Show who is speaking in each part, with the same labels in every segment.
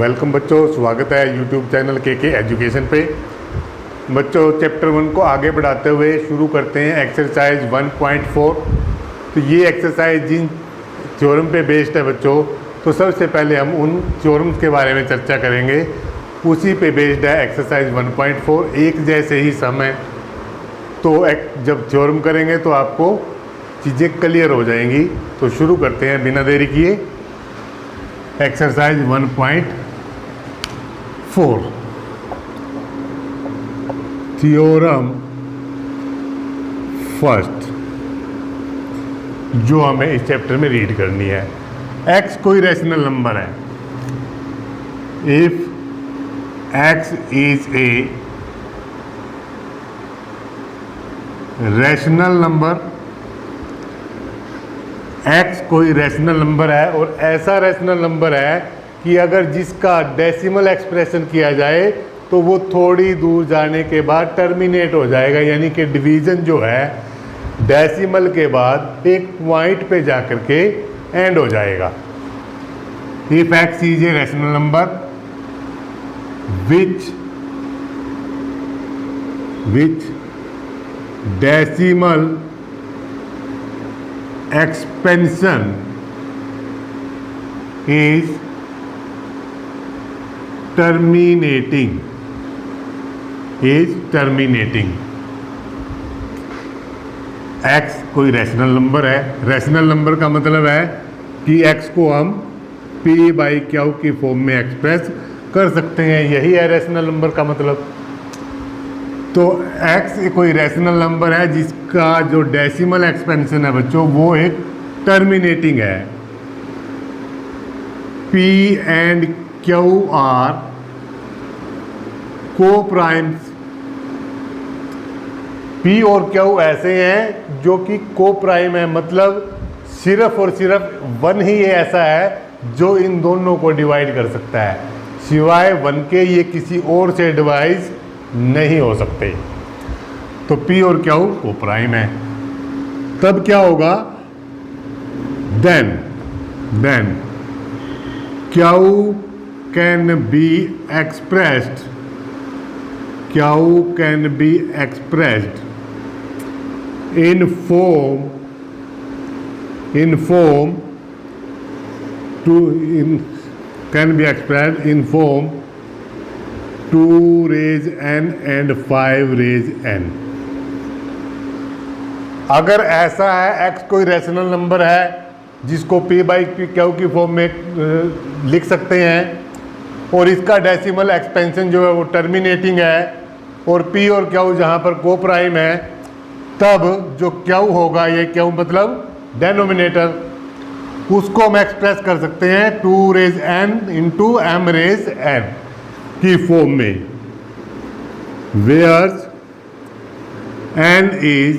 Speaker 1: Welcome बच्चों, स्वागत है यूट्यूब चैनल के एजुकेशन पे। बच्चों चैप्टर 1 को आगे बढ़ाते हुए शुरू करते हैं एक्सरसाइज 1.4। तो ये एक्सरसाइज जिन थ्योरम पे बेस्ड है बच्चों, तो सबसे पहले हम उन थ्योरम्स के बारे में चर्चा करेंगे। उसी पे बेस्ड है एक्सरसाइज 1.4। एक जैसे ही समय तो जब थ्योरम करेंगे तो आपको चीज़ें क्लियर हो जाएंगी। तो शुरू करते हैं बिना देरी किए एक्सरसाइज 1.4 थ्योरम फर्स्ट, जो हमें इस चैप्टर में रीड करनी है। x कोई रैशनल नंबर है। If x is a rational number, x कोई रैशनल नंबर है और ऐसा रैशनल नंबर है कि अगर जिसका डेसिमल एक्सप्रेशन किया जाए तो वो थोड़ी दूर जाने के बाद टर्मिनेट हो जाएगा, यानी कि डिवीज़न जो है डेसिमल के बाद एक पॉइंट पे जाकर के एंड हो जाएगा। If x is a rational number which decimal expansion is terminating x कोई रैशनल नंबर है। रैशनल नंबर का मतलब है कि x को हम p/q की फॉर्म में एक्सप्रेस कर सकते हैं, यही है रैशनल नंबर का मतलब। तो x कोई रैशनल नंबर है जिसका जो डेसिमल एक्सपेंशन है बच्चों वो एक टर्मिनेटिंग है। p एंड q आर को प्राइम्स। p और q ऐसे हैं जो कि को प्राइम है, मतलब सिर्फ और सिर्फ 1 ही ऐसा है जो इन दोनों को डिवाइड कर सकता है, सिवाय 1 के ये किसी और से डिवाइड नहीं हो सकते। तो P और Q को प्राइम है। तब क्या होगा, then Q can be expressed in form can be expressed in form 2 raise n and 5 raise n। अगर ऐसा है x कोई रैशनल नंबर है जिसको p/q की फॉर्म में लिख सकते हैं और इसका डेसिमल एक्सपेंशन जो है वो टर्मिनेटिंग है और p और q जहाँ पर को प्राइम है, तब जो q होगा, ये q मतलब डेनोमिनेटर, उसको हम एक्सप्रेस कर सकते हैं 2 raise n into m raise n की फॉर्म में, where's n is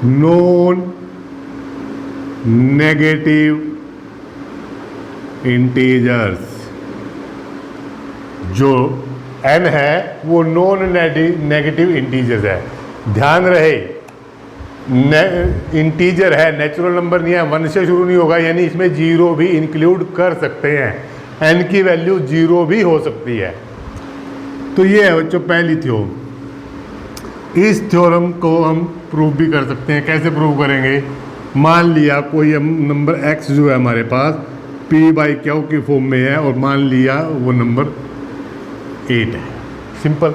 Speaker 1: non negative integers. जो n है वो नॉन नेगेटिव इंटीजर्स है। ध्यान रहे इंटीजर है, नेचुरल नंबर नहीं है, 1 से शुरू नहीं होगा, यानी इसमें 0 भी इंक्लूड कर सकते हैं, n की वैल्यू 0 भी हो सकती है। तो ये है बच्चों पहली थ्योरम। इस थ्योरम को हम प्रूव भी कर सकते हैं। कैसे प्रूव करेंगे, मान लिया कोई हम नंबर x जो है हमारे पास p/q की फॉर्म में है और मान लिया वो नंबर 8 है, सिंपल।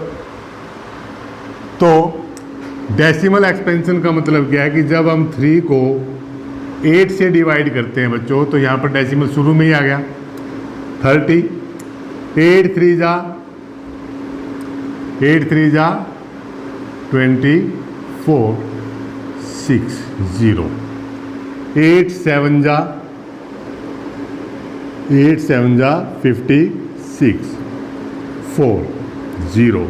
Speaker 1: तो डेसिमल एक्सपेंशन का मतलब क्या है कि जब हम 3 को 8 से डिवाइड करते हैं बच्चों, तो यहाँ पर डेसिमल शुरू में ही आ गया 30, 8 3 जा 24, 6 0, 8 7 जा 56, 4 0,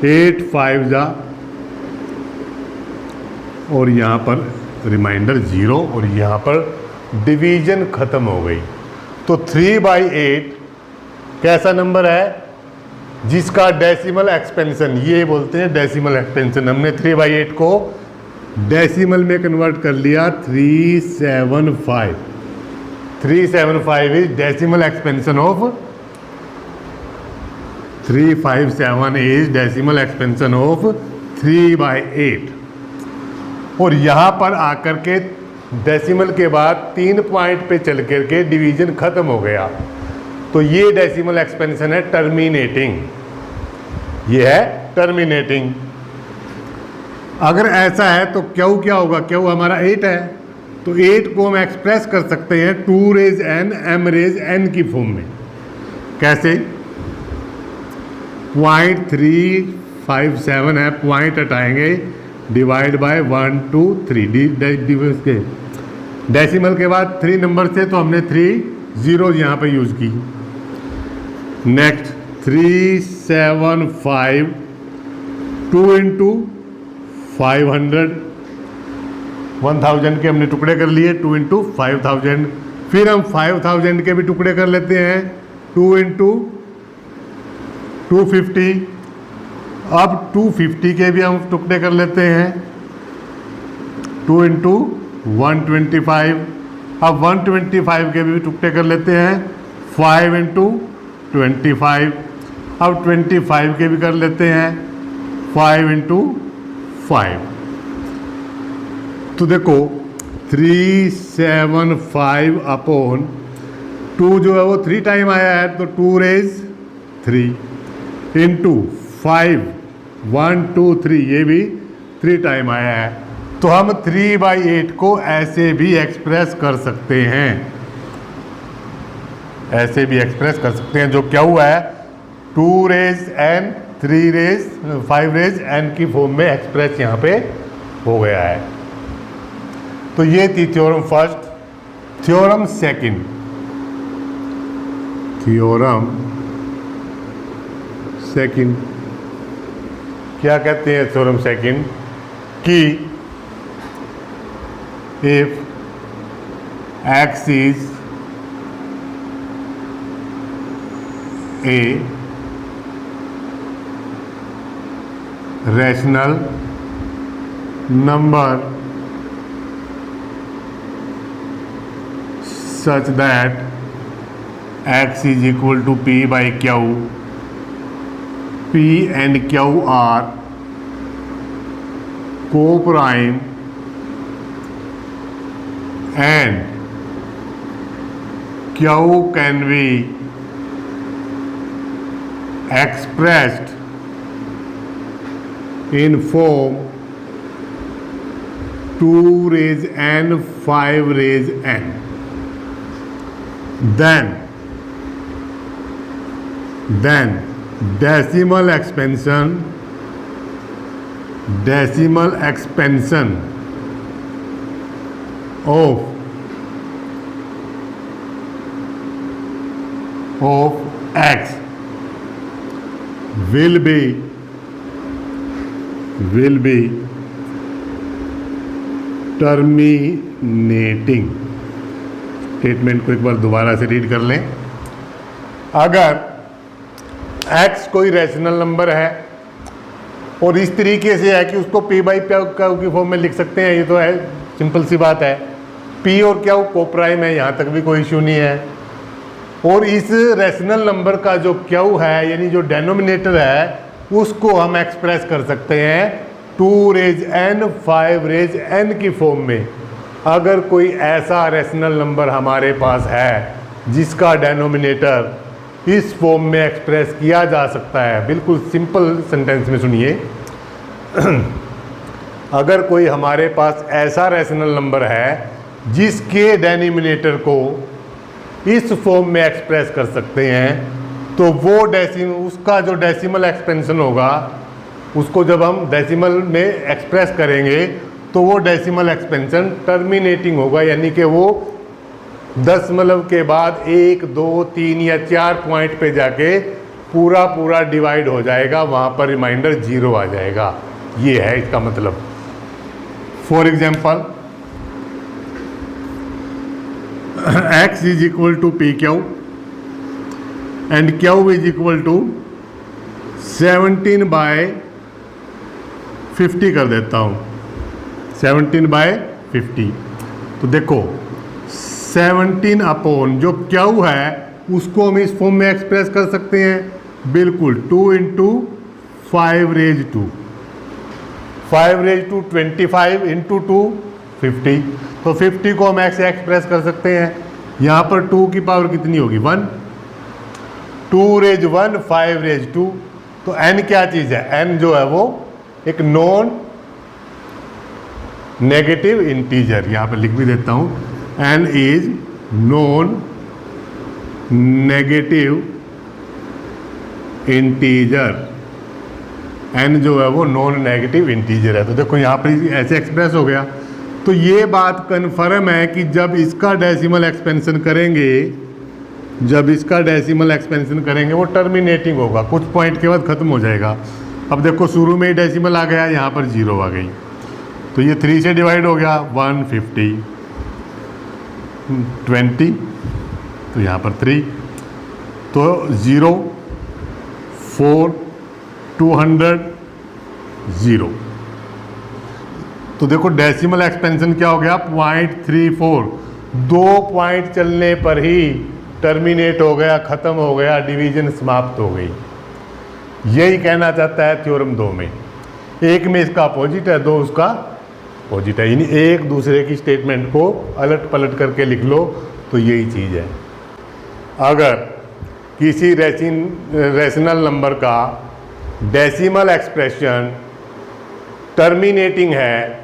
Speaker 1: 8 5 जा और यहाँ पर रिमाइंडर 0 और यहाँ पर डिवीजन खत्म हो गई। तो 3/8 कैसा नंबर है जिसका डेसिमल एक्सपेंशन, ये बोलते हैं डेसिमल एक्सपेंशन। हमने 3/8 को डेसिमल में कन्वर्ट कर लिया 375। 375 is decimal expansion of 357 is decimal expansion of 3/8। और यहाँ पर आकर के डेसिमल के बाद 3 पॉइंट पे चल कर के डिवीजन खत्म हो गया, तो ये डेसिमल एक्सपेंशन है टर्मिनेटिंग, ये है टर्मिनेटिंग। अगर ऐसा है तो क्यू क्या होगा, क्यू हमारा 8 है, तो 8 को हम एक्सप्रेस कर सकते हैं 2 raise n m raise n की फॉर्म में। कैसे? 0.357 है, पॉइंट हटाएंगे, डिवाइड बाय 1 2 3 डेसिमल के बाद 3 नंबर से, तो हमने 3 जीरो यहाँ पे यूज की। नेक्स्ट 375 2 इंटू 500, 1000 के हमने टुकड़े कर लिए, 2 इंटू 5000। फिर हम 5000 के भी टुकड़े कर लेते हैं, 2 इंटू 250। अब 250 के भी हम टुकड़े कर लेते हैं, 2 इंटू 125। अब 125 के भी टुकड़े कर लेते हैं, 5 इंटू 25। अब 25 के भी कर लेते हैं, 5 इंटू 5। तो देखो 375 अपॉन 2 जो है वो 3 टाइम आया है, तो 2 रेज 3 इंटू 5 1 2 3, ये भी 3 टाइम आया है। तो हम 3/8 को ऐसे भी एक्सप्रेस कर सकते हैं, ऐसे भी एक्सप्रेस कर सकते हैं, जो क्या हुआ है 2 raise n 3 raise 5 raise n की फॉर्म में एक्सप्रेस यहाँ पे हो गया है। तो ये थी theorem first. Theorem second, theorem second क्या कहते हैं? थ्योरम सेकंड कि if x is a rational number such that x is equal to p by q, p and q are co-prime and q can be expressed in form 2 raise n 5 raise n, then decimal expansion of x will be terminating. Statement को एक बार दोबारा से read कर लें। अगर x कोई rational number है और इस तरीके से है कि उसको p बाई क्यू की फॉर्म में लिख सकते हैं, ये तो है सिंपल सी बात है। p और क्यू कोप्राइम है, यहाँ तक भी कोई इशू नहीं है। और इस रैशनल नंबर का जो क्यू है, यानी जो डेनोमिनेटर है, उसको हम एक्सप्रेस कर सकते हैं 2 रेज n 5 रेज n की फॉर्म में। अगर कोई ऐसा रैशनल नंबर हमारे पास है जिसका डेनोमिनेटर इस फॉर्म में एक्सप्रेस किया जा सकता है, बिल्कुल सिंपल सेंटेंस में सुनिए। अगर कोई हमारे पास ऐसा रैशनल नंबर है जिसके डेनोमिनेटर को इस फॉर्म में एक्सप्रेस कर सकते हैं, तो वो उसका जो डेसिमल एक्सपेंशन होगा, उसको जब हम डेसिमल में एक्सप्रेस करेंगे तो वो डेसिमल एक्सपेंशन टर्मिनेटिंग होगा, यानी कि वो दशमलव के बाद 1 2 3 या 4 पॉइंट पे जाके पूरा डिवाइड हो जाएगा, वहाँ पर रिमाइंडर 0 आ जाएगा। ये है इसका मतलब। For example x is equal to p q and q is equal to 17/50 कर देता हूँ, 17/50। तो देखो 17 अपॉन जो क्यू है उसको हम इस फॉर्म में एक्सप्रेस कर सकते हैं, बिल्कुल 2 इंटू 5 रेज 2, 5 रेज 2 25 इंटू 2 50, तो 50 को हम ऐसे एक्सप्रेस कर सकते हैं। यहाँ पर 2 की पावर कितनी होगी 1, 2 रेज 1 5 रेज 2, तो n क्या चीज़ है, n जो है वो एक नॉन नेगेटिव इंटीजर, यहाँ पर लिख भी देता हूँ, n is non negative integer, n जो है वो नॉन नेगेटिव इंटीजर है। तो देखो यहाँ पर ऐसे एक्सप्रेस हो गया। तो ये बात कन्फर्म है कि जब इसका डेसिमल एक्सपेंशन करेंगे, जब इसका डेसिमल एक्सपेंशन करेंगे वो टर्मिनेटिंग होगा, कुछ पॉइंट के बाद ख़त्म हो जाएगा। अब देखो शुरू में ही डेसिमल आ गया, यहाँ पर 0 आ गई, तो ये 3 से डिवाइड हो गया 150, 20, तो यहाँ पर 3, तो 0 4 200 0। तो देखो डेसिमल एक्सपेंशन क्या हो गया 0.34, 2 पॉइंट चलने पर ही टर्मिनेट हो गया, ख़त्म हो गया, डिवीजन समाप्त हो गई। यही कहना चाहता है थ्योरम 2 में। एक में इसका अपोजिट है, 2 उसका अपोजिट है, यानी एक दूसरे की स्टेटमेंट को अलट पलट करके लिख लो तो यही चीज़ है। अगर किसी रेशनल नंबर का डेसिमल एक्सप्रेशन टर्मिनेटिंग है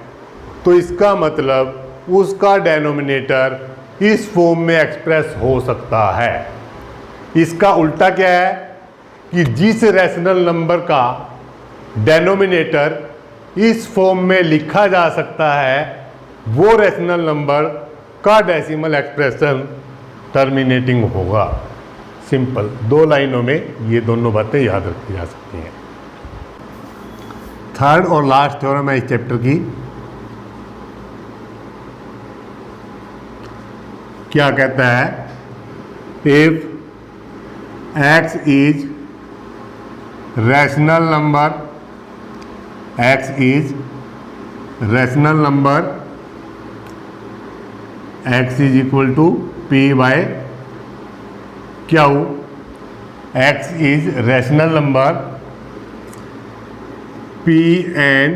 Speaker 1: तो इसका मतलब उसका डेनोमिनेटर इस फॉर्म में एक्सप्रेस हो सकता है। इसका उल्टा क्या है कि जिस रैशनल नंबर का डेनोमिनेटर इस फॉर्म में लिखा जा सकता है वो रैशनल नंबर का डेसिमल एक्सप्रेशन टर्मिनेटिंग होगा। सिंपल, 2 लाइनों में ये दोनों बातें याद रखी जा सकती हैं। थर्ड और लास्ट थ्योरम है इस चैप्टर की। क्या कहता है, if x is rational number, x is rational number, x is equal to p by q, x is rational number p and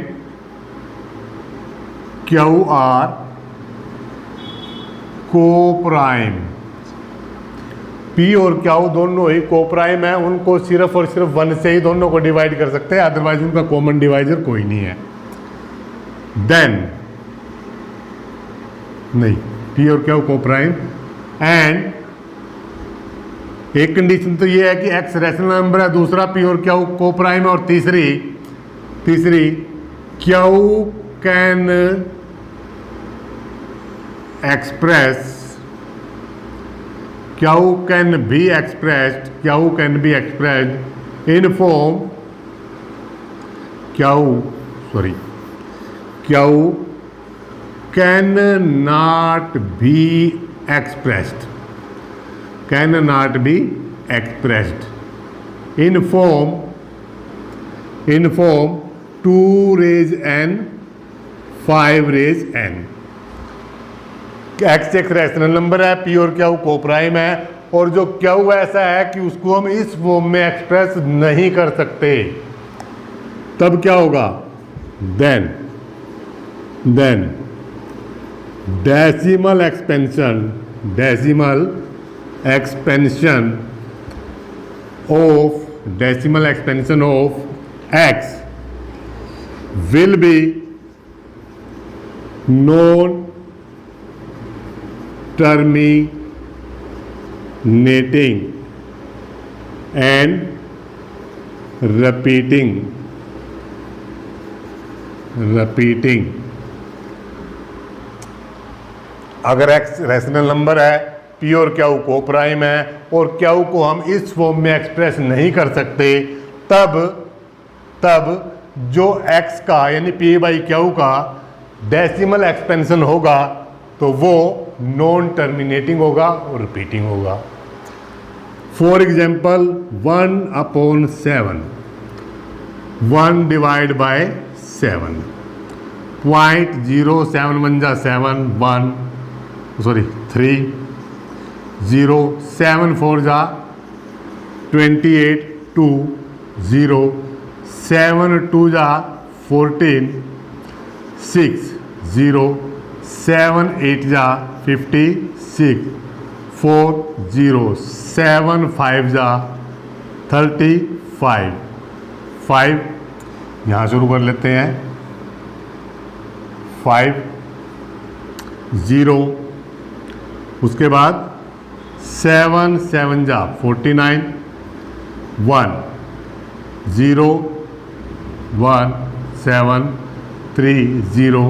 Speaker 1: q are co prime, P और q दोनों ही को प्राइम है, उनको सिर्फ और सिर्फ 1 से ही दोनों को डिवाइड कर सकते हैं, अदरवाइज उनका कॉमन डिवाइजर कोई नहीं है। देन नहीं, P और क्यू को प्राइम, एंड एक कंडीशन तो ये है कि x रैशनल नंबर है, दूसरा P और क्यू को प्राइम है, और तीसरी q can express, q can be expressed in form, q can not be expressed in form 2 raise n 5 raise n। x एक रैशनल नंबर है, p और q co prime है, और जो क्यू ऐसा है कि उसको हम इस फॉर्म में एक्सप्रेस नहीं कर सकते, तब क्या होगा, then decimal expansion of x will be non terminating and repeating। अगर x रैशनल नंबर है, p और क्यू को प्राइम है, और क्यू को हम इस फॉर्म में एक्सप्रेस नहीं कर सकते, तब जो x का यानी p बाई क्यू का डेसिमल एक्सपेंशन होगा तो वो नॉन टर्मिनेटिंग होगा और रिपीटिंग होगा। For example 1/7, 1 divide by 7, 0.07 1 1 sorry 3 0 7 4 जा 28 2 0 7 2 जा 14 6 0 7 8 जा 56 4 0 7 5 जा 35 5 यहाँ शुरू कर लेते हैं 5 0 उसके बाद 7 7 जा 49 1 0 1 7 3 0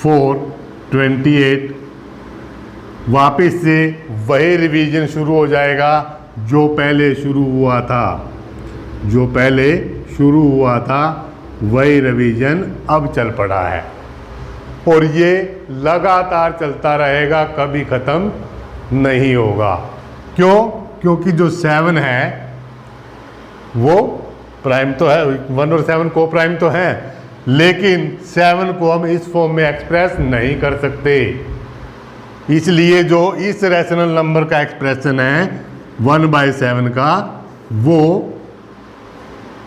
Speaker 1: 4 28 वापस से वही रिवीजन शुरू हो जाएगा जो पहले शुरू हुआ था, जो पहले शुरू हुआ था वही रिवीजन अब चल पड़ा है और ये लगातार चलता रहेगा, कभी ख़त्म नहीं होगा। क्यों? क्योंकि जो 7 है वो प्राइम तो है, 1 और 7 को प्राइम तो है, लेकिन 7 को हम इस फॉर्म में एक्सप्रेस नहीं कर सकते। इसलिए जो इस रैशनल नंबर का एक्सप्रेशन है 1/7 का, वो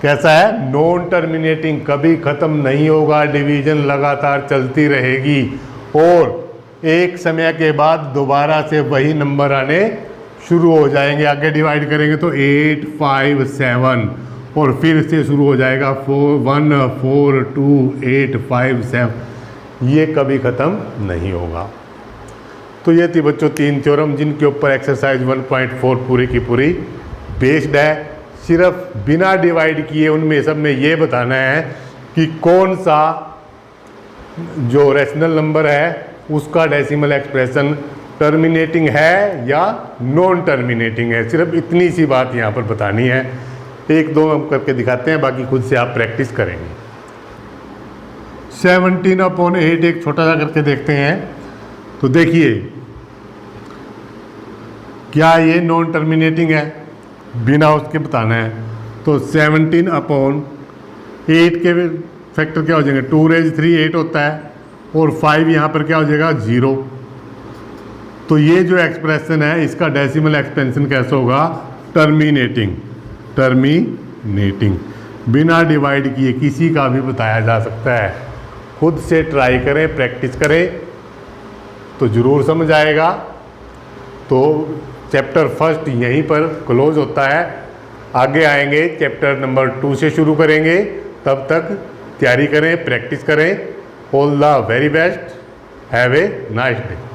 Speaker 1: कैसा है? नॉन टर्मिनेटिंग, कभी ख़त्म नहीं होगा, डिवीजन लगातार चलती रहेगी और एक समय के बाद दोबारा से वही नंबर आने शुरू हो जाएंगे। आगे डिवाइड करेंगे तो 8 5 7 और फिर से शुरू हो जाएगा 4 1 4 2 8 5 7, ये कभी ख़त्म नहीं होगा। तो ये थी बच्चों 3 थ्योरम जिनके ऊपर एक्सरसाइज 1.4 पूरी की पूरी बेस्ड है। सिर्फ बिना डिवाइड किए उनमें सब में ये बताना है कि कौन सा जो रैशनल नंबर है उसका डेसिमल एक्सप्रेशन टर्मिनेटिंग है या नॉन टर्मिनेटिंग है। सिर्फ इतनी सी बात यहाँ पर बतानी है। 1-2 हम करके दिखाते हैं, बाकी खुद से आप प्रैक्टिस करेंगे। 17/8 एक छोटा सा करके देखते हैं। तो देखिए क्या ये नॉन टर्मिनेटिंग है, बिना उसके बताना है। तो 17/8 के फैक्टर क्या हो जाएंगे? 2 रेज 3 8 होता है और 5 यहाँ पर क्या हो जाएगा? 0। तो ये जो एक्सप्रेशन है इसका डेसिमल एक्सपेंशन कैसा होगा? टर्मिनेटिंग। टर्मिनेटिंग बिना डिवाइड किए किसी का भी बताया जा सकता है। खुद से ट्राई करें, प्रैक्टिस करें तो ज़रूर समझ आएगा। तो चैप्टर फर्स्ट यहीं पर क्लोज होता है। आगे आएंगे चैप्टर नंबर 2 से शुरू करेंगे। तब तक तैयारी करें, प्रैक्टिस करें। All the very best. Have a nice day.